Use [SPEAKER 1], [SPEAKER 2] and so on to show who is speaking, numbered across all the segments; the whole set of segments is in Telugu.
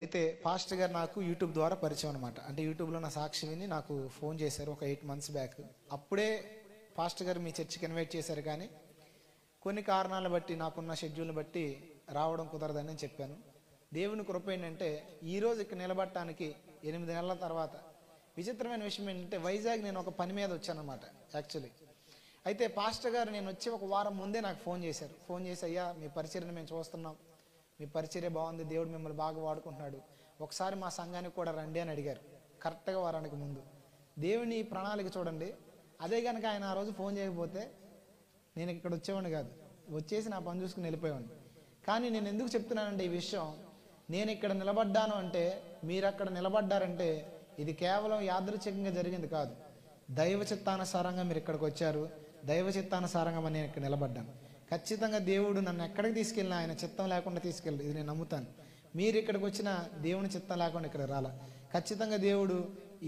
[SPEAKER 1] అయితే పాస్టర్ గారు నాకు యూట్యూబ్ ద్వారా పరిచయం అనమాట. అంటే యూట్యూబ్లో నా సాక్షి విని నాకు ఫోన్ చేశారు ఒక 8 months బ్యాక్. అప్పుడే పాస్టర్ గారు మీ చర్చికి ఇన్వైట్ చేశారు, కానీ కొన్ని కారణాలను బట్టి నాకున్న షెడ్యూల్ని బట్టి రావడం కుదరదని చెప్పాను. దేవుని కృప ఏంటంటే ఈరోజు ఇక్కడ నిలబడటానికి 8 నెలల తర్వాత విచిత్రమైన విషయం ఏంటంటే వైజాగ్ నేను ఒక పని మీద వచ్చానమాట యాక్చువల్లీ. అయితే పాస్టర్ గారు నేను వచ్చి ఒక వారం ముందే నాకు ఫోన్ చేశారు. ఫోన్ చేసి, అయ్యా మీ పరిచర్యను మేము చూస్తున్నాం, మీ పరిచర్య బాగుంది, దేవుడు మిమ్మల్ని బాగా వాడుకుంటున్నాడు, ఒకసారి మా సంఘానికి కూడా రండి అని అడిగారు. కరెక్ట్గా వారానికి ముందు. దేవుని ప్రణాళిక చూడండి. అదే కనుక ఆయన ఆ రోజు ఫోన్ చేయకపోతే నేను ఇక్కడ వచ్చేవాడిని కాదు, వచ్చేసి నా పని చూసుకుని వెళ్ళిపోయేవాడిని. కానీ నేను ఎందుకు చెప్తున్నానంటే ఈ విషయం, నేను ఇక్కడ నిలబడ్డాను అంటే మీరు అక్కడ నిలబడ్డారంటే ఇది కేవలం యాదృచ్ఛికంగా జరిగింది కాదు. దైవ చిత్తానుసారంగా మీరు ఇక్కడికి వచ్చారు, దైవ చిత్తానుసారంగా నేను ఇక్కడ నిలబడ్డాను. ఖచ్చితంగా దేవుడు నన్ను ఎక్కడికి తీసుకెళ్ళినా ఆయన చిత్తం లేకుండా తీసుకెళ్ళి, ఇది నేను నమ్ముతాను. మీరు ఇక్కడికి వచ్చిన దేవుని చిత్తం లేకుండా ఇక్కడ రాలా. ఖచ్చితంగా దేవుడు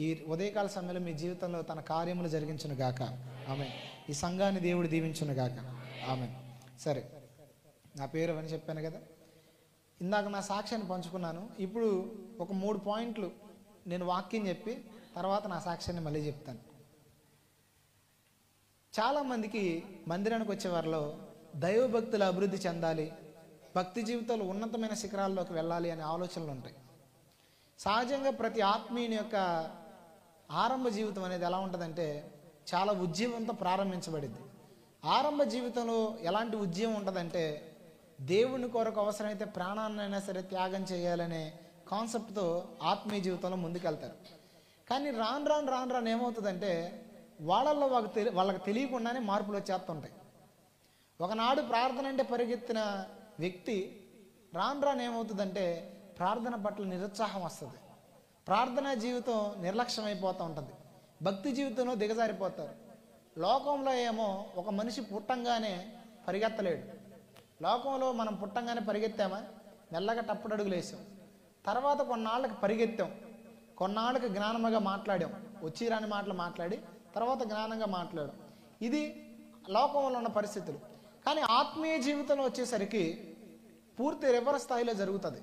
[SPEAKER 1] ఈ ఉదయకాల సమయంలో మీ జీవితంలో తన కార్యములు జరిగించును గాక. ఆమెన్. ఈ సంఘాన్ని దేవుడు దీవించును గాక. ఆమెన్. సరే, నా పేరు అని చెప్పాను కదా, ఇందాక నా సాక్ష్యాన్ని పంచుకున్నాను. ఇప్పుడు ఒక 3 పాయింట్లు నేను వాక్యం చెప్పి తర్వాత నా సాక్ష్యాన్ని మళ్ళీ చెప్తాను. చాలామందికి మందిరానికి వచ్చే వారిలో దైవభక్తులు అభివృద్ధి చెందాలి, భక్తి జీవితంలో ఉన్నతమైన శిఖరాల్లోకి వెళ్ళాలి అనే ఆలోచనలు ఉంటాయి. సహజంగా ప్రతి ఆత్మీయుని యొక్క ఆరంభ జీవితం అనేది ఎలా ఉంటుందంటే చాలా ఉద్యమంతో ప్రారంభించబడింది. ఆరంభ జీవితంలో ఎలాంటి ఉద్యమం ఉంటుందంటే దేవుని కొరకు అవసరమైతే ప్రాణాన్నైనా సరే త్యాగం చేయాలనే కాన్సెప్ట్తో ఆత్మీయ జీవితంలో ముందుకెళ్తారు. కానీ రాను రాను ఏమవుతుందంటే వాళ్ళల్లో వాళ్ళకి తెలియకుండానే మార్పులు వచ్చేస్తుంటాయి. ఒకనాడు ప్రార్థన అంటే పరిగెత్తిన వ్యక్తి రాను ఏమవుతుందంటే ప్రార్థన పట్ల నిరుత్సాహం వస్తుంది, ప్రార్థనా జీవితం నిర్లక్ష్యం అయిపోతూ ఉంటుంది, భక్తి జీవితంలో దిగజారిపోతారు. లోకంలో ఏమో ఒక మనిషి పుట్టంగానే పరిగెత్తలేడు. లోకంలో మనం పుట్టంగానే పరిగెత్తామా, మెల్లగా టప్పుడడుగులు వేసాం, తర్వాత కొన్నాళ్ళకి పరిగెత్తాం, కొన్నాళ్ళకి జ్ఞానముగా మాట్లాడాం, వచ్చిరాని మాటలు మాట్లాడి తర్వాత జ్ఞానంగా మాట్లాడాం. ఇది లోకంలో ఉన్న పరిస్థితులు. కానీ ఆత్మీయ జీవితంలో వచ్చేసరికి పూర్తి రివర్స్ స్థాయిలో జరుగుతుంది.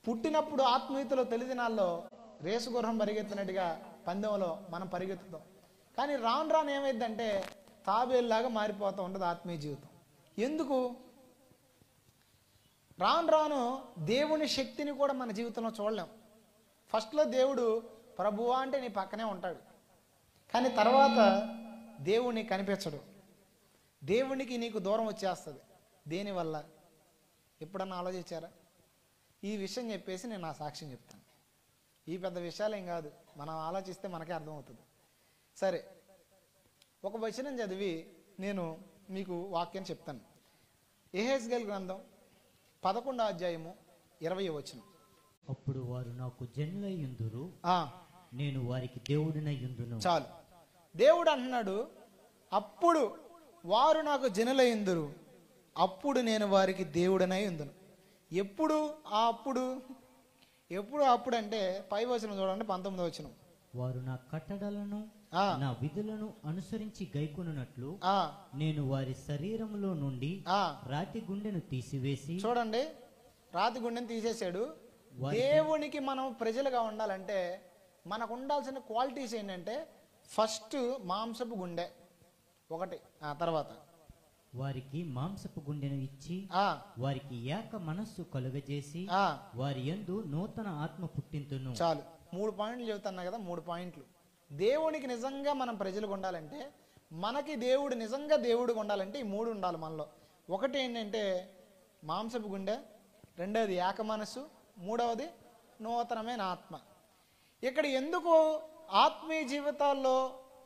[SPEAKER 1] పుట్టినప్పుడు ఆత్మీయతలో తొలిదినాల్లో రేసు గుర్రం పరిగెత్తినట్టుగా పందెంలో మనం పరిగెత్తుతాం. కానీ రాను ఏమైందంటే తాబేలులాగా మారిపోతూ ఉంటుంది ఆత్మీయ జీవితం. ఎందుకు? రాను దేవుని శక్తిని కూడా మన జీవితంలో చూడలేం. ఫస్ట్లో దేవుడు ప్రభువా అంటే నీ పక్కనే ఉంటాడు, కానీ తర్వాత దేవుని కనిపించడు, దేవునికి నీకు దూరం వచ్చేస్తుంది. దేనివల్ల ఎప్పుడన్నా ఆలోచించారా? ఈ విషయం చెప్పేసి నేను నా సాక్ష్యం చెప్తాను. ఈ పెద్ద విషయాలు ఏం కాదు, మనం ఆలోచిస్తే మనకే అర్థమవుతుంది. సరే, ఒక వచనం చదివి నేను మీకు వాక్యం చెప్తాను. యెహెజ్కేలు గ్రంథం 11వ అధ్యాయము 20వ వచనం.
[SPEAKER 2] అప్పుడు వారు నాకు జనులయ్యుందురు, నేను వారికి దేవుడినయ్యుందును. చాలు,
[SPEAKER 1] దేవుడు అంటున్నాడు అప్పుడు వారు నాకు జనులయ్యుందురు, అప్పుడు నేను వారికి దేవుడనై ఉందును. ఎప్పుడు ఆ అప్పుడు? ఎప్పుడు అప్పుడు అంటే పై వచనం చూడండి, 19వ వచనం.
[SPEAKER 2] వారు నా కట్టడలను నా విధులను అనుసరించి గైకొనున్నట్లు నేను వారి శరీరములో నుండి రాతి గుండెను తీసివేసి. చూడండి, రాతి గుండెను తీసేశాడు. దేవునికి మనం ప్రజలుగా ఉండాలంటే మనకు ఉండాల్సిన క్వాలిటీస్ ఏంటంటే ఫస్ట్ మాంసపు గుండె ఒకటి, తర్వాత వారికి మాంసపు గుండెను ఇచ్చి వారికి ఏక మనస్సు కలుగజేసి వారి యందు నూతన ఆత్మ పుట్టింతును.
[SPEAKER 1] చాలు, 3 పాయింట్లు చెబుతున్నా కదా, 3 పాయింట్లు. దేవునికి నిజంగా మనం ప్రజలకు ఉండాలంటే, మనకి దేవుడు నిజంగా దేవుడిగా ఉండాలంటే ఈ 3 ఉండాలి మనలో. ఒకటి ఏంటంటే మాంసపు గుండె, రెండవది ఏక మనస్సు, మూడవది నూతనమైన ఆత్మ. ఇక్కడ ఎందుకు ఆత్మీయ జీవితాల్లో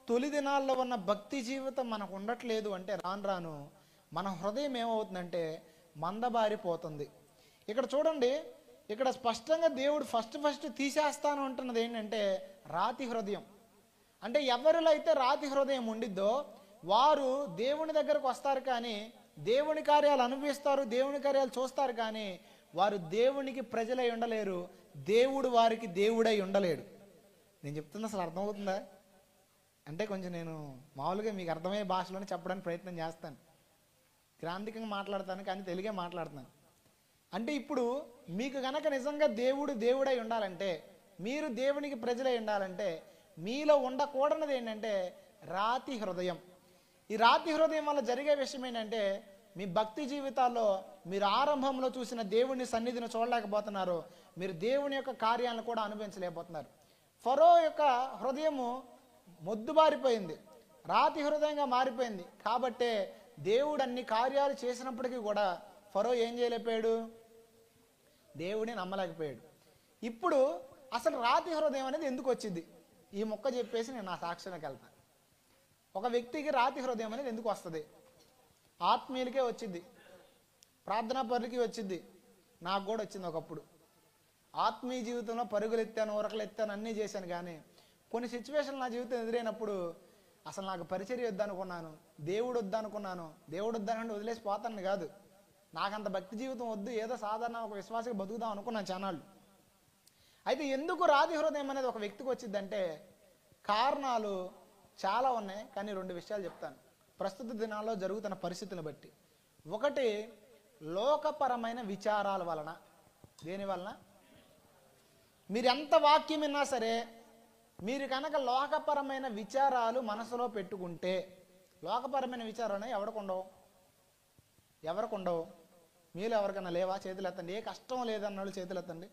[SPEAKER 1] తొలి దినాల్లో ఉన్న భక్తి జీవితం మనకు ఉండట్లేదు అంటే రాను మన హృదయం ఏమవుతుందంటే మందబారిపోతుంది. ఇక్కడ చూడండి, ఇక్కడ స్పష్టంగా దేవుడు ఫస్ట్ తీసేస్తాను అంటున్నది ఏంటంటే రాతి హృదయం. అంటే ఎవరిలో అయితే రాతి హృదయం ఉండిద్దో వారు దేవుని దగ్గరకు వస్తారు, కానీ దేవుని కార్యాలు అనుభవిస్తారు, దేవుని కార్యాలు చూస్తారు, కానీ వారు దేవునికి ప్రజలై ఉండలేరు, దేవుడు వారికి దేవుడై ఉండలేడు. నేను చెప్తున్నా అసలు అర్థమవుతుందా? అంటే కొంచెం నేను మామూలుగా మీకు అర్థమయ్యే భాషలోనే చెప్పడానికి ప్రయత్నం చేస్తాను. గ్రాంధికంగా మాట్లాడతాను, కానీ తెలుగే మాట్లాడతాను. అంటే ఇప్పుడు మీకు గనక నిజంగా దేవుడై ఉండాలంటే, మీరు దేవునికి ప్రజలై ఉండాలంటే, మీలో ఉండకూడనిది ఏంటంటే రాతి హృదయం. ఈ రాతి హృదయం వల్ల జరిగే విషయం ఏంటంటే, మీ భక్తి జీవితాల్లో మీరు ఆరంభంలో చూసిన దేవుని సన్నిధిని చూడలేకపోతున్నారు, మీరు దేవుని యొక్క కార్యాలను కూడా అనుభవించలేకపోతున్నారు. ఫరో యొక్క హృదయము మొద్దుబారిపోయింది, రాతి హృదయంగా మారిపోయింది. కాబట్టే దేవుడు అన్ని కార్యాలు చేసినప్పటికీ కూడా ఫరో ఏం చేయలేకపోయాడు, దేవుడిని నమ్మలేకపోయాడు. ఇప్పుడు అసలు రాతి హృదయం అనేది ఎందుకు వచ్చింది, ఈ మొక్క చెప్పేసి నేను నా సాక్ష్యానికి వెళ్తాను. ఒక వ్యక్తికి రాతి హృదయం అనేది ఎందుకు వస్తుంది? ఆత్మీయులకే వచ్చింది, ప్రార్థనా పరులకి వచ్చింది, నాకు కూడా వచ్చింది. ఒకప్పుడు ఆత్మీయ జీవితంలో పరుగులు ఎత్తాను, ఉరకలు ఎత్తాను, అన్నీ చేశాను. కానీ కొన్ని సిచ్యువేషన్లు నా జీవితం ఎదురైనప్పుడు అసలు నాకు పరిచర్య వద్దనుకున్నాను, దేవుడు వద్దనుకున్నాను. దేవుడు వద్దనంటే వదిలేసి పోతాను కాదు, నాకంత భక్తి జీవితం వద్దు, ఏదో సాధారణ ఒక విశ్వాసకి బతుకుదాం అనుకున్నాను చానాళ్ళు. అయితే ఎందుకు రాతి హృదయం అనేది ఒక వ్యక్తికి వచ్చిందంటే కారణాలు చాలా ఉన్నాయి, కానీ 2 విషయాలు చెప్తాను ప్రస్తుత దినాల్లో జరుగుతున్న పరిస్థితులను బట్టి. ఒకటి, లోకపరమైన విచారాల వలన. దేని వలన? మీరు ఎంత వాక్యం విన్నా సరే, మీరు కనుక లోకపరమైన విచారాలు మనసులో పెట్టుకుంటే, లోకపరమైన విచారాలు ఎవరికి ఉండవు? మీరు ఎవరికైనా లేవా? చేతులు ఎత్తండి. ఏ కష్టం లేదన్నాళ్ళు చేతులు ఎత్తండి.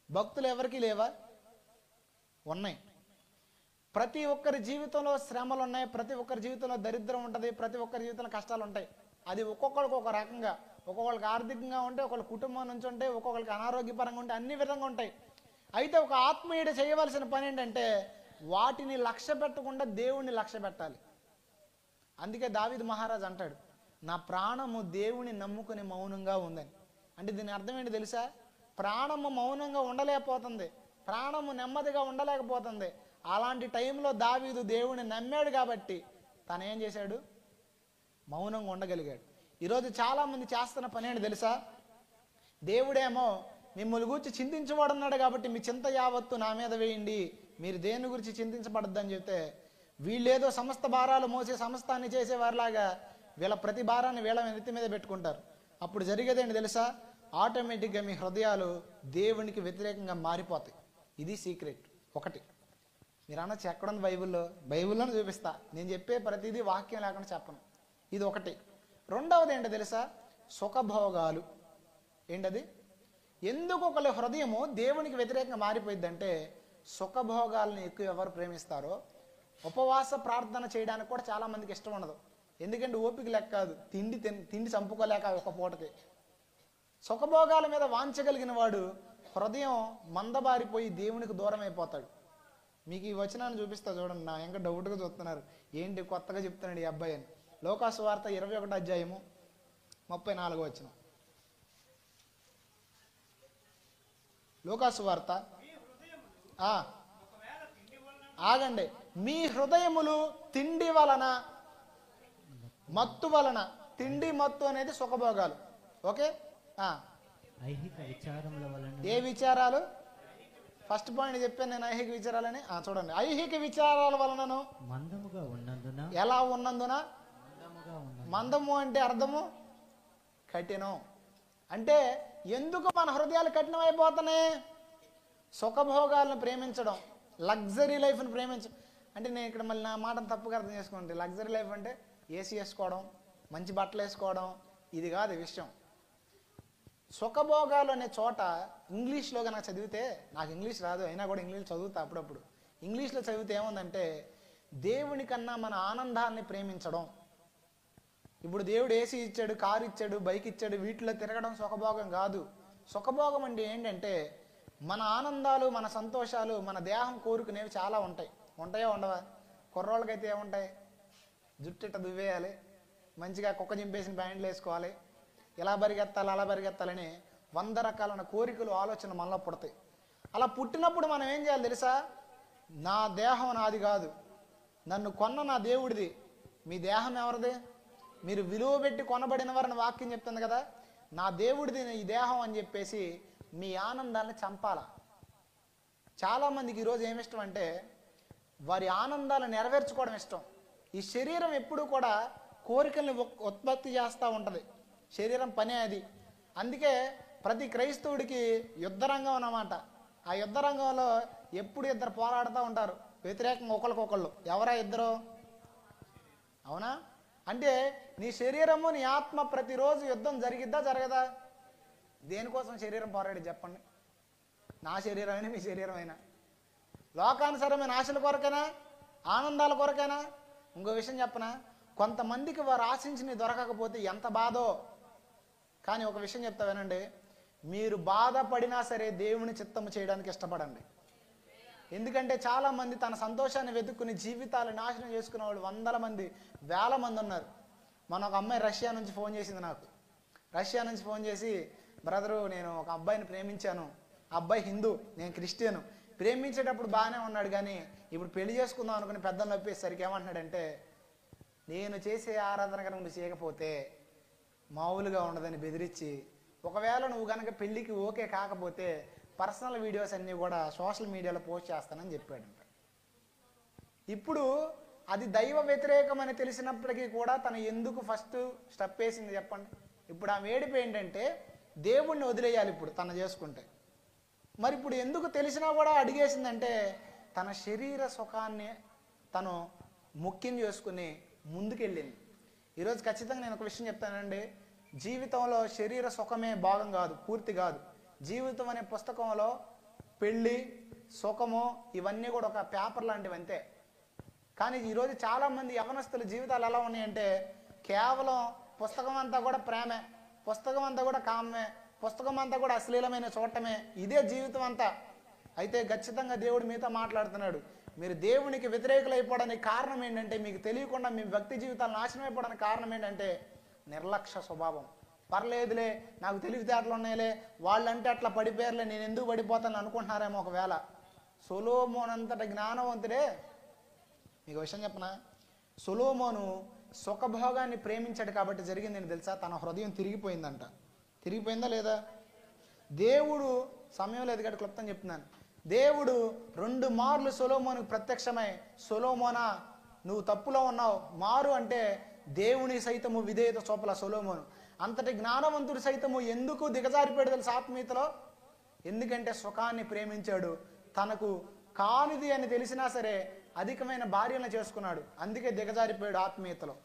[SPEAKER 1] భక్తులు ఎవరికి లేవా? ఉన్నాయి. ప్రతి ఒక్కరి జీవితంలో శ్రమలు ఉన్నాయి, ప్రతి ఒక్కరి జీవితంలో దరిద్రం ఉంటుంది, ప్రతి ఒక్కరి జీవితంలో కష్టాలు ఉంటాయి. అది ఒక్కొక్కరికి ఒక రకంగా, ఒక్కొక్కరికి ఆర్థికంగా ఉంటాయి, ఒకళ్ళ కుటుంబం నుంచి ఉంటాయి, ఒక్కొక్కరికి అనారోగ్యపరంగా ఉంటాయి, అన్ని విధంగా ఉంటాయి. అయితే ఒక ఆత్మీయుడు చేయవలసిన పని ఏంటంటే వాటిని లక్ష్య పెట్టకుండా దేవుణ్ణి లక్ష్య పెట్టాలి. అందుకే దావీదు మహారాజు అంటాడు, నా ప్రాణము దేవుని నమ్ముకుని మౌనంగా ఉందని. అంటే దీని అర్థం ఏంటి తెలుసా? ప్రాణము మౌనంగా ఉండలేకపోతుంది, ప్రాణము నెమ్మదిగా ఉండలేకపోతుంది. అలాంటి టైంలో దావీదు దేవుని నమ్మాడు కాబట్టి తను ఏం చేశాడు? మౌనంగా ఉండగలిగాడు. ఈరోజు చాలామంది చేస్తున్న పని ఏంటి తెలుసా? దేవుడేమో మిమ్మల్ని గురించి చింతించబడున్నాడు కాబట్టి మీ చింత యావత్తు నా మీద వేయండి, మీరు దేని గురించి చింతించబడద్దని చెప్తే వీళ్ళేదో సమస్త భారాలు మోసే సమస్తాన్ని చేసేవారిలాగా వీళ్ళ ప్రతి భారాన్ని వీళ్ళ నెత్తి మీద పెట్టుకుంటారు. అప్పుడు జరిగేదేంటి తెలుసా? ఆటోమేటిక్గా మీ హృదయాలు దేవునికి వ్యతిరేకంగా మారిపోతాయి. ఇది సీక్రెట్. ఒకటి, మీరు అనొచ్చు ఎక్కడుంది బైబిల్లోనే చూపిస్తా, నేను చెప్పే ప్రతిదీ వాక్యం లేకుండా చెప్పను. ఇది ఒకటి. రెండవది ఏంటో తెలుసా? సుఖభోగాలు. ఏంటది? ఎందుకు ఒకళ్ళ హృదయము దేవునికి వ్యతిరేకంగా మారిపోయిందంటే సుఖభోగాలను ఎక్కువ ఎవరు ప్రేమిస్తారో, ఉపవాస ప్రార్థన చేయడానికి కూడా చాలా మందికి ఇష్టం ఉండదు. ఎందుకంటే ఓపిక లెక్క కాదు, తిండి చంపుకోలేక ఒక పూటకి. సుఖభోగాల మీద వాంచగలిగిన వాడు హృదయం మందబారిపోయి దేవునికి దూరం అయిపోతాడు. మీకు ఈ వచనాన్ని చూపిస్తా చూడండి. నా ఇంకా డౌట్గా చూస్తున్నారు, ఏంటి కొత్తగా చెప్తున్నాడు ఈ అబ్బాయి అని. లోకాసు వార్త 21వ అధ్యాయము 34వ వచనం. లోకాసు వార్త, ఆగండి. మీ హృదయములు తిండి వలన, మత్తు వలన. తిండి మత్తు అనేది సుఖభోగాలు. ఓకే.
[SPEAKER 2] ఐహిక విచారముల వలన.
[SPEAKER 1] ఏ విచారాలు? ఫస్ట్ పాయింట్ చెప్పాను నేను, ఐహిక విచారాలని. చూడండి, ఐహిక విచారాల వలనను
[SPEAKER 2] మందముగా ఉన్నందున. ఎలా
[SPEAKER 1] ఉన్నందున? మందము అంటే అర్థము కఠినం. అంటే ఎందుకు మన హృదయాలు కఠినం అయిపోతున్నాయి? సుఖభోగాలను ప్రేమించడం, లగ్జరీ లైఫ్ని ప్రేమించడం. అంటే నేను ఇక్కడ మళ్ళీ నా మాటను తప్పుగా అర్థం చేసుకోండి. లగ్జరీ లైఫ్ అంటే ఏసీ వేసుకోవడం, మంచి బట్టలు వేసుకోవడం, ఇది కాదు విషయం. సుఖభోగాలు అనే చోట ఇంగ్లీష్లో కనుక చదివితే, నాకు ఇంగ్లీష్ రాదు అయినా కూడా ఇంగ్లీష్ చదువుతా అప్పుడప్పుడు. ఇంగ్లీష్లో చదివితే ఏముందంటే దేవుని కన్నా మన ఆనందాన్ని ప్రేమించడం. ఇప్పుడు దేవుడు ఏసీ ఇచ్చాడు, కారు ఇచ్చాడు, బైక్ ఇచ్చాడు, వీటిలో తిరగడం సుఖభోగం కాదు. సుఖభోగం అంటే ఏంటంటే మన ఆనందాలు, మన సంతోషాలు, మన దేహం కోరుకునేవి చాలా ఉంటాయి. ఉంటాయా ఉండవా? కుర్రోళ్ళకైతే ఏముంటాయి? జుట్టు ఇట్ట దువ్వేయాలి, మంచిగా కుక్క చింపేసిన ప్యాంట్లు వేసుకోవాలి, ఇలా పరిగెత్తాలి అలా పరిగెత్తాలని 100 రకాలైన కోరికలు, ఆలోచనలు మనలో పుడతాయి. అలా పుట్టినప్పుడు మనం ఏం చేయాలి తెలుసా? నా దేహం నాది కాదు, నన్ను కొన్న నా దేవుడిది. మీ దేహం ఎవరిది? మీరు విలువ పెట్టి కొనబడిన వారిని వాక్యం చెప్తుంది కదా, నా దేవుడిది ఈ దేహం అని చెప్పేసి మీ ఆనందాన్ని చంపాల. చాలామందికి ఈరోజు ఏమిష్టం అంటే వారి ఆనందాలను నెరవేర్చుకోవడం ఇష్టం. ఈ శరీరం ఎప్పుడూ కూడా కోరికల్ని ఉత్పత్తి చేస్తూ ఉంటుంది. శరీరం పనే అది. అందుకే ప్రతి క్రైస్తవుడికి యుద్ధరంగం అన్నమాట. ఆ యుద్ధరంగంలో ఎప్పుడు ఇద్దరు పోరాడుతూ ఉంటారు వ్యతిరేకంగా ఒకరికొకళ్ళు. ఎవరా ఇద్దరు? అవునా? అంటే నీ శరీరము నీ ఆత్మ ప్రతిరోజు యుద్ధం జరిగిద్దా జరగదా? దేనికోసం శరీరం పోరాడి చెప్పండి? నా శరీరమైనా మీ శరీరమైనా లోకానుసారమైన ఆశల కొరకైనా, ఆనందాల కొరకైనా? ఇంకో విషయం చెప్పనా, కొంతమందికి వారు ఆశించినవి దొరకకపోతే ఎంత బాధో. కానీ ఒక విషయం చెప్తా వినండి, మీరు బాధపడినా సరే దేవుని చిత్తము చేయడానికి ఇష్టపడండి. ఎందుకంటే చాలా మంది తన సంతోషాన్ని వెతుక్కుని జీవితాలు నాశనం చేసుకునే వాళ్ళు వందల మంది, వేల మంది ఉన్నారు. మన ఒక అమ్మాయి రష్యా నుంచి ఫోన్ చేసింది నాకు. రష్యా నుంచి ఫోన్ చేసి, బ్రదరు నేను ఒక అబ్బాయిని ప్రేమించాను, అబ్బాయి హిందూ, నేను క్రిస్టియను. ప్రేమించేటప్పుడు బాగానే ఉన్నాడు, కానీ ఇప్పుడు పెళ్లి చేసుకుందాం అనుకుని పెద్దలు నొప్పేసరికి ఏమంటున్నాడంటే, నేను చేసే ఆరాధన కనుక నువ్వు చేయకపోతే మామూలుగా ఉండదని బెదిరించి, ఒకవేళ నువ్వు కనుక పెళ్ళికి ఓకే కాకపోతే పర్సనల్ వీడియోస్ అన్నీ కూడా సోషల్ మీడియాలో పోస్ట్ చేస్తానని చెప్పాడంట. ఇప్పుడు అది దైవ వ్యతిరేకమని తెలిసినప్పటికీ కూడా తను ఎందుకు ఫస్ట్ స్టెప్ వేసింది చెప్పండి? ఇప్పుడు ఆ వేడిపు ఏంటంటే దేవుణ్ణి వదిలేయాలి ఇప్పుడు తను చేసుకుంటే. మరి ఇప్పుడు ఎందుకు తెలిసినా కూడా అడిగేసిందంటే తన శరీర సుఖాన్ని తను ముఖ్యం చేసుకుని ముందుకెళ్ళింది. ఈరోజు ఖచ్చితంగా నేను ఒక విషయం చెప్తానండి, జీవితంలో శరీర సుఖమే భాగం కాదు, పూర్తి కాదు. జీవితం అనే పుస్తకంలో పెళ్ళి, సుఖము ఇవన్నీ కూడా ఒక పేపర్ లాంటివి అంతే. కానీ ఈరోజు చాలామంది యవనస్తుల జీవితాలు ఎలా ఉన్నాయంటే కేవలం పుస్తకం అంతా కూడా ప్రేమే, పుస్తకం అంతా కూడా కామే, పుస్తకం అంతా కూడా అశ్లీలమైన చూడటమే, ఇదే జీవితం అంతా. అయితే ఖచ్చితంగా దేవుడు మీతో మాట్లాడుతున్నాడు. మీరు దేవునికి వ్యతిరేకులైపోవడానికి కారణం ఏంటంటే, మీకు తెలియకుండా మీ భక్తి జీవితాలు నాశనం అయిపోవడానికి కారణం ఏంటంటే నిర్లక్ష్య స్వభావం. పర్లేదులే, నాకు తెలివితేటలు ఉన్నాయిలే, వాళ్ళంటే అట్లా పడిపోయారులే, నేను ఎందుకు పడిపోతాను అనుకుంటున్నారేమో. ఒకవేళ సొలొమోను అంతటి జ్ఞానవంతుడే. మీకు విషయం చెప్పనా, సొలొమోను సుఖభోగాన్ని ప్రేమించాడు కాబట్టి జరిగింది ఏంటి తెలుసా? తన హృదయం తిరిగిపోయిందంట. తిరిగిపోయిందా లేదా? దేవుడు సమయం లేదు కాబట్టి క్లుప్తం చెప్తున్నాను. దేవుడు 2 మార్లు సొలొమోనుకు ప్రత్యక్షమై, సొలొమోనా నువ్వు తప్పులో ఉన్నావు, మారు అంటే దేవుని సైతము విధేయత చూపల సొలొమోను. అంతటి జ్ఞానవంతుడు సైతము ఎందుకు దిగజారిపోయాడు తెలుసు ఆత్మీయతలో? ఎందుకంటే సుఖాన్ని ప్రేమించాడు. తనకు కానిది అని తెలిసినా సరే అధికమైన భార్యను చేసుకున్నాడు, అందుకే దిగజారిపోయాడు ఆత్మీయతలో.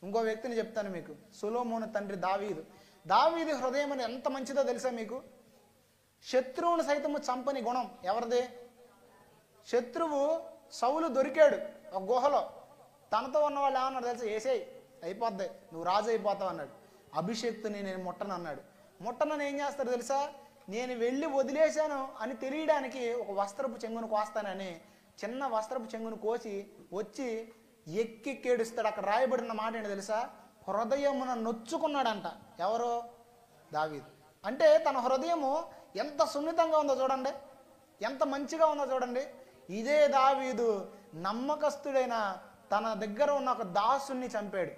[SPEAKER 1] ఇంకో వ్యక్తిని చెప్తాను మీకు, సొలొమోను తండ్రి దావీదు. దావీదు హృదయం అని ఎంత మంచిదో తెలుసా మీకు? శత్రువును సైతము చంపని గుణం ఎవరిది? శత్రువు సౌలు దొరికాడు ఒక గుహలో, తనతో ఉన్న వాళ్ళు ఏమన్నాడు తెలుసా? ఏసేయ్ అయిపోద్ది, నువ్వు రాజు అయిపోతావు అన్నాడు. అభిషేక్తుని నేను ముట్టను అన్నాడు. ముట్టనని ఏం చేస్తాడు తెలుసా? నేను వెళ్ళి వదిలేశాను అని తెలియడానికి ఒక వస్త్రపు చెంగును కోస్తానని చిన్న వస్త్రపు చెంగును కోసి వచ్చి ఎక్కికేడుస్తాడు. అక్కడ రాయబడిన మాట ఏంటి తెలుసా? హృదయమున నొచ్చుకున్నాడంట. ఎవరు? దావీదు. అంటే తన హృదయము ఎంత సున్నితంగా ఉందో చూడండి, ఎంత మంచిగా ఉందో చూడండి. ఇదే దావీదు నమ్మకస్తుడైన తన దగ్గర ఉన్న ఒక దాసుని చంపాడు.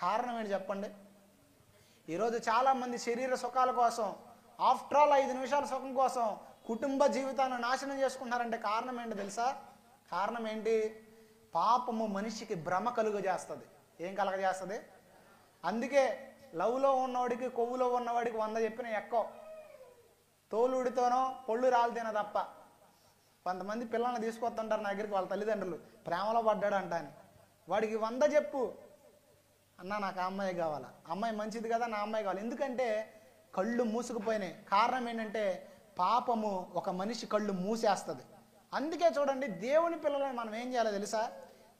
[SPEAKER 1] కారణం ఏంటి చెప్పండి? ఈరోజు చాలామంది శరీర సుఖాల కోసం, ఆఫ్టర్ ఆల్ 5 నిమిషాల సుఖం కోసం కుటుంబ జీవితాన్ని నాశనం చేసుకుంటున్నారంటే కారణం ఏంటి తెలుసా? కారణం ఏంటి? పాపము మనిషికి భ్రమ కలుగజేస్తుంది. ఏం కలగజేస్తుంది? అందుకే లవ్లో ఉన్నవాడికి కొవ్వులో ఉన్నవాడికి 100 చెప్పిన ఎక్కువ, తోలుడితోనో పొళ్ళు రాలితేనో తప్ప. కొంతమంది పిల్లల్ని తీసుకొస్తుంటారు నా దగ్గరికి, వాళ్ళ తల్లిదండ్రులు ప్రేమలో పడ్డాడు అంట అని. వాడికి 100 చెప్పు, అన్న నాకు ఆ అమ్మాయి కావాలా, అమ్మాయి మంచిది కదా నా అమ్మాయి కావాలి. ఎందుకంటే కళ్ళు మూసుకుపోయినాయి. కారణం ఏంటంటే పాపము ఒక మనిషి కళ్ళు మూసేస్తుంది. అందుకే చూడండి, దేవుని పిల్లలని మనం ఏం చేయాలో తెలుసా?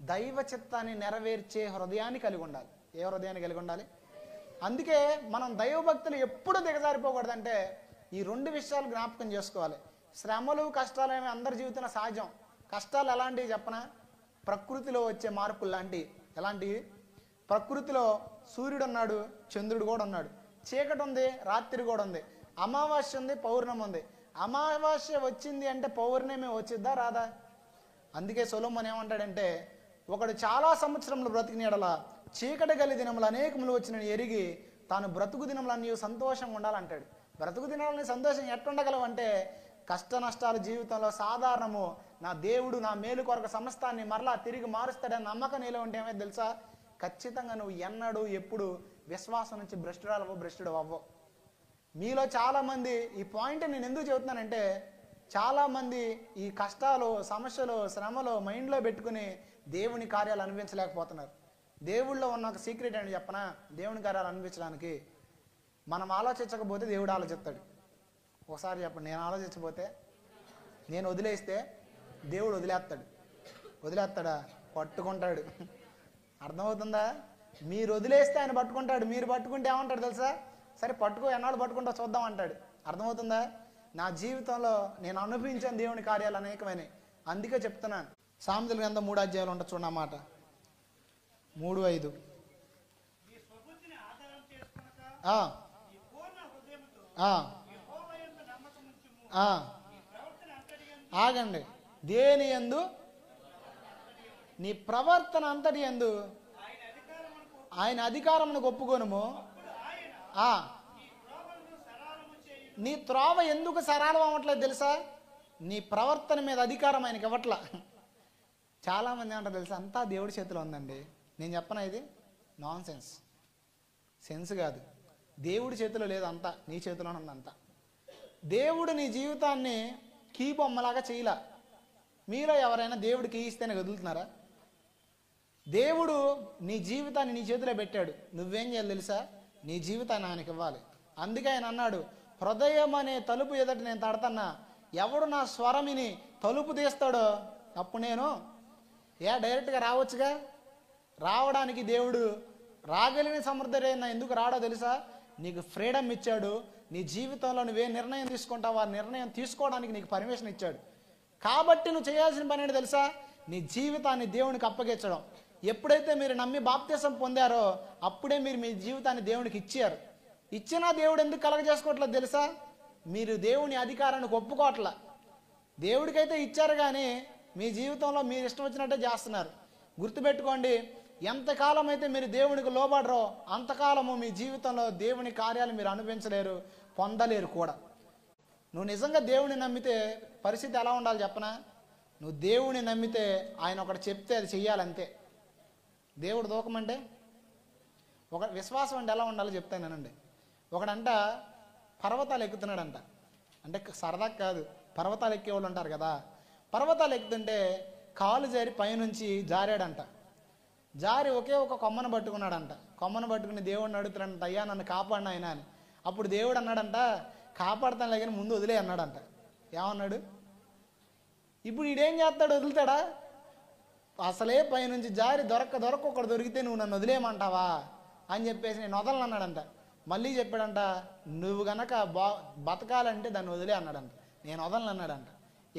[SPEAKER 1] దైవ చిత్తాన్ని నెరవేర్చే హృదయాన్ని కలిగి ఉండాలి. ఏ హృదయాన్ని కలిగి ఉండాలి? అందుకే మనం దైవభక్తులు ఎప్పుడు దిగజారిపోకూడదంటే ఈ 2 విషయాలు జ్ఞాపకం చేసుకోవాలి. శ్రమలు కష్టాలు అనేవి అందరి జీవితంలో సహజం. కష్టాలు ఎలాంటివి చెప్పనా? ప్రకృతిలో వచ్చే మార్పులు లాంటివి. ఎలాంటివి? ప్రకృతిలో సూర్యుడు ఉన్నాడు, చంద్రుడు కూడా ఉన్నాడు, చీకటి ఉంది, రాత్రి కూడా ఉంది, అమావాస్య ఉంది, పౌర్ణమి ఉంది. అమావాస్య వచ్చింది అంటే పౌర్ణమి వచ్చిద్దా రాదా? అందుకే సొలొమోను ఏమంటాడంటే, ఒకడు చాలా సంవత్సరములు బ్రతికిన యెడల చీకటి గలి దినములు అనేకములు వచ్చిన ఎరిగి తాను బ్రతుకు దినములన్నీ సంతోషంగా ఉండాలంటాడు. బ్రతుకు దినాలని సంతోషం ఎట్టుండగలవంటే కష్ట నష్టాలు జీవితంలో సాధారణము. నా దేవుడు నా మేలు కొరకు సమస్తాన్ని మరలా తిరిగి మారుస్తాడని నమ్మకం నీలో ఉంటే ఏమైంది తెలుసా? ఖచ్చితంగా నువ్వు ఎన్నడూ ఎప్పుడు విశ్వాసం నుంచి భ్రష్టుడు అవ్వవు. మీలో చాలామంది ఈ పాయింట్ నేను ఎందుకు చెబుతున్నానంటే, చాలామంది ఈ కష్టాలు, సమస్యలు, శ్రమలు మైండ్లో పెట్టుకుని దేవుని కార్యాలు అనిపించలేకపోతున్నారు. దేవుళ్ళో ఉన్న ఒక సీక్రెట్ అని చెప్పనా, దేవుని కార్యాలు అనిపించడానికి మనం ఆలోచించకపోతే దేవుడు ఆలోచిస్తాడు. ఒకసారి చెప్పండి, నేను ఆలోచించకపోతే, నేను వదిలేస్తే దేవుడు వదిలేస్తాడు. వదిలేస్తాడా? పట్టుకుంటాడు. అర్థమవుతుందా? మీరు వదిలేస్తే ఆయన పట్టుకుంటాడు. మీరు పట్టుకుంటే ఏమంటాడు తెలుసా? సరే పట్టుకో, ఎన్నాళ్ళు పట్టుకుంటా చూద్దాం అంటాడు. అర్థమవుతుందా? నా జీవితంలో నేను అనుభవించాను దేవుని కార్యాలు అనేకమైనవి. అందుకే చెప్తున్నాను. సామెతల గ్రంథం 3 అధ్యాయాలు ఉంటుంది చూడండి, అన్నమాట 3:5. ఆగండి. దేని యందు? నీ ప్రవర్తన అంతటి యందు ఆయన అధికారమును ఒప్పుకొనుము. నీ త్రోవ ఎందుకు సరళం అవ్వట్లేదు తెలుసా? నీ ప్రవర్తన మీద అధికారం ఆయనకి ఇవ్వట్లా. చాలామంది ఏమంటారు తెలుసా, అంతా దేవుడి చేతిలో ఉందండి. నేను చెప్పనా, ఇది నాన్ సెన్స్ కాదు. దేవుడి చేతిలో లేదు, అంతా నీ చేతిలోనే ఉంది. అంతా దేవుడు నీ జీవితాన్ని కీ బొమ్మలాగా చేయలా. మీలో ఎవరైనా దేవుడు కీ ఇస్తేనే వదులుతున్నారా? దేవుడు నీ జీవితాన్ని నీ చేతిలో పెట్టాడు. నువ్వేం చేయాలి తెలుసా? నీ జీవితాన్ని ఆయనకి ఇవ్వాలి. అందుకే ఆయన అన్నాడు, హృదయం అనే తలుపు ఎదుట నేను తడతన్నా, ఎవడు నా స్వరమిని తలుపు తీస్తాడో అప్పుడు నేను డైరెక్ట్గా రావచ్చుగా. రావడానికి దేవుడు రాగలిగిన సమర్థుడైనా ఎందుకు రాడో తెలుసా? నీకు ఫ్రీడమ్ ఇచ్చాడు. నీ జీవితంలో నువ్వే నిర్ణయం తీసుకుంటావు, ఆ నిర్ణయం తీసుకోవడానికి నీకు పర్మిషన్ ఇచ్చాడు. కాబట్టి నువ్వు చేయాల్సిన పని ఏంటి తెలుసా? నీ జీవితాన్ని దేవునికి అప్పగించడం. ఎప్పుడైతే మీరు నమ్మి బాప్తిసం పొందారో అప్పుడే మీరు మీ జీవితాన్ని దేవునికి ఇచ్చారు. ఇచ్చినా దేవుడు ఎందుకు కలగజేసుకోవట్లేదు తెలుసా? మీరు దేవుని అధికారానికి ఒప్పుకోవట్లా. దేవుడికైతే ఇచ్చారు కానీ మీ జీవితంలో మీరు ఇష్టం వచ్చినట్టే చేస్తున్నారు. గుర్తుపెట్టుకోండి, ఎంతకాలం అయితే మీరు దేవునికి లోబడరో అంతకాలము మీ జీవితంలో దేవుని కార్యాలు మీరు అనుభవించలేరు, పొందలేరు కూడా. నువ్వు నిజంగా దేవుని నమ్మితే పరిస్థితి ఎలా ఉండాలి చెప్పనా? నువ్వు దేవుని నమ్మితే ఆయన ఒకటి చెప్తే అది చెయ్యాలంతే. దేవుడు దూకమంటే ఒక విశ్వాసం అంటే ఎలా ఉండాలో చెప్తానండి. ఒకడంట పర్వతాలు ఎక్కుతున్నాడంట. అంటే సరదా కాదు, పర్వతాలు ఎక్కేవాళ్ళు ఉంటారు కదా. పర్వతాలు ఎక్కుతుంటే కాలు జారి పైనుంచి జారాడంట. జారి ఒకే ఒక కొమ్మను పట్టుకున్నాడంట. కొమ్మను పట్టుకుని దేవుడిని అడుగుతాడంట, అయ్యా నన్ను కాపాడిన ఆయన అని. అప్పుడు దేవుడు అన్నాడంట, కాపాడుతాను లేకని ముందు వదిలే అన్నాడంట. ఏమన్నాడు? ఇప్పుడు ఈడేం చేస్తాడు? వదులుతాడా? అసలే పైనుంచి జారి దొరక్క ఒకడు దొరికితే నువ్వు నన్ను వదిలేయమంటావా అని చెప్పేసి నేను వదలను అన్నాడంట. మళ్ళీ చెప్పాడంట, నువ్వు గనక బతకాలంటే దాన్ని వదిలే అన్నాడంట. నేను వదలను అన్నాడంట.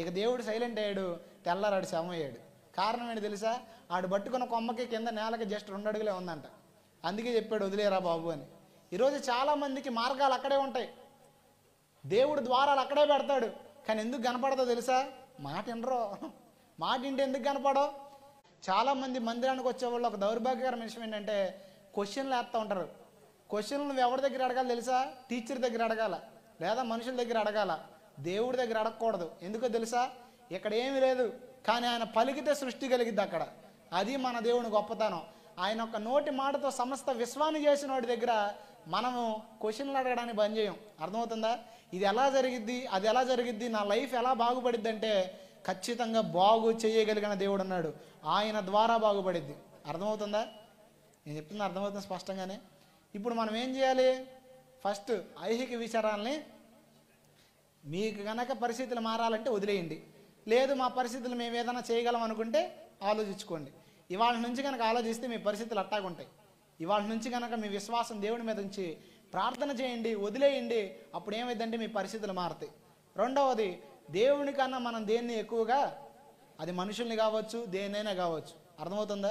[SPEAKER 1] ఇక దేవుడు సైలెంట్ అయ్యాడు. తెల్లారాడు శమయ్యాడు. కారణం ఏంటి తెలుసా? ఆడు పట్టుకున్న కొమ్మకి కింద నేలకి జస్ట్ 2 అడుగులే ఉందంట. అందుకే చెప్పాడు వదిలేరా బాబు అని. ఈరోజు చాలామందికి మార్గాలు అక్కడే ఉంటాయి, దేవుడు ద్వారాలు అక్కడే పెడతాడు. కానీ ఎందుకు కనపడదో తెలుసా? మాట వినరో. మాట వింటే ఎందుకు కనపడో? చాలామంది మందిరానికి వచ్చేవాళ్ళు ఒక దౌర్భాగ్యకరమైన విషయం ఏంటంటే క్వశ్చన్లు వేస్తూ ఉంటారు. క్వశ్చన్లు నువ్వు ఎవరి దగ్గర అడగాలి తెలుసా? టీచర్ దగ్గర అడగాల, లేదా మనుషుల దగ్గర అడగాల. దేవుడి దగ్గర అడగకూడదు. ఎందుకో తెలుసా? ఇక్కడ ఏమీ లేదు, కానీ ఆయన పలికితే సృష్టి కలిగిద్ది అక్కడ. అది మన దేవుని గొప్పతనం. ఆయన ఒక నోటి మాటతో సమస్త విశ్వాన్ని చేసిన వాడి దగ్గర మనము క్వశ్చన్లు అడగడానికి బంద్ చేయం. అర్థమవుతుందా? ఇది ఎలా జరిగిద్ది, అది ఎలా జరిగిద్ది, నా లైఫ్ ఎలా బాగుపడిద్ది అంటే ఖచ్చితంగా బాగు చేయగలిగిన దేవుడు అన్నాడు, ఆయన ద్వారా బాగుపడిద్ది. అర్థమవుతుందా? నేను చెప్తున్నా అర్థమవుతుంది స్పష్టంగానే. ఇప్పుడు మనం ఏం చేయాలి? ఫస్ట్ ఐహిక విచారాలని, మీకు కనుక పరిస్థితులు మారాలంటే వదిలేయండి. లేదు మా పరిస్థితులు మేము ఏదైనా చేయగలం అనుకుంటే ఆలోచించుకోండి. ఇవాళ నుంచి కనుక ఆలోచిస్తే మీ పరిస్థితులు అట్టాగుంటాయి. ఇవాళ నుంచి కనుక మీ విశ్వాసం దేవుడి మీద ఉంచి ప్రార్థన చేయండి, వదిలేయండి. అప్పుడు ఏమైందంటే మీ పరిస్థితులు మారుతాయి. రెండవది, దేవుని కన్నా మనం దేన్ని ఎక్కువగా, అది మనుషుల్ని కావచ్చు, దేన్నైనా కావచ్చు. అర్థమవుతుందా?